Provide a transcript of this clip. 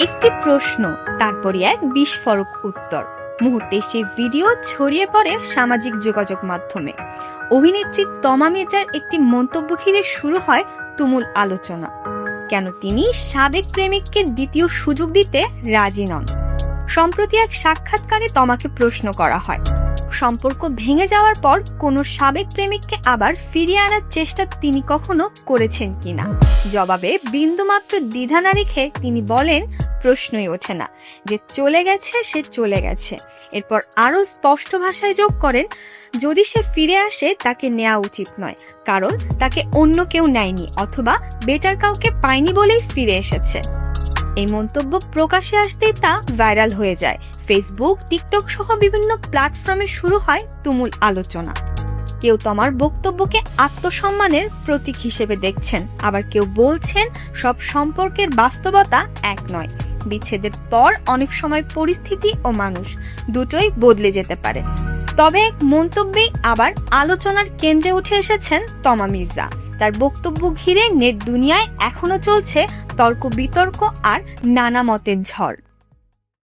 একটি প্রশ্ন, তারপরই এক বিস্ফোরক উত্তর। মুহূর্তে সেই ভিডিও ছড়িয়ে পড়ে সামাজিক যোগাযোগ মাধ্যমে। অভিনেত্রী তমা মির্জার একটি মন্তব্য ঘিরে শুরু হয় তুমুল আলোচনা। কেন তিনি সাবেক প্রেমিককে দ্বিতীয় সুযোগ দিতে রাজি নন? সম্প্রতি এক সাক্ষাৎকারে তমাকে প্রশ্ন করা হয়, সম্পর্ক ভেঙে যাওয়ার পর কোনো সাবেক প্রেমিককে আবার ফিরিয়ে আনার চেষ্টা তিনি কখনো করেছেন কিনা। জবাবে বিন্দুমাত্র দ্বিধা না রেখে তিনি বলেন, প্রশ্নই ওঠে না, যে চলে গেছে সে চলে গেছে। এরপর আরো স্পষ্ট ভাষায় যোগ করেন, যদি সে ফিরে আসে তাকে নেওয়া উচিত নয়, কারণ তাকে অন্য কেউ নেয়নি অথবা বেটার কাউকে পায়নি বলেই ফিরে এসেছে। এই মন্তব্য প্রকাশ্যে আসতেই তা ভাইরাল হয়ে যায়। ফেসবুক, টিকটক সহ বিভিন্ন প্ল্যাটফর্মে শুরু হয় তুমুল আলোচনা। কেউ তমার বক্তব্যকে আত্মসম্মানের প্রতীক হিসেবে দেখছেন, আবার কেউ বলছেন সব সম্পর্কের বাস্তবতা এক নয়। বিচ্ছেদের পর অনেক সময় পরিস্থিতি ও মানুষ দুটোই বদলে যেতে পারে। তবে এক মন্তব্যেই আবার আলোচনার কেন্দ্রে উঠে এসেছেন তমা মির্জা। তার বক্তব্য ঘিরে নেট দুনিয়ায় এখনো চলছে তর্ক বিতর্ক আর নানা মতের ঝড়।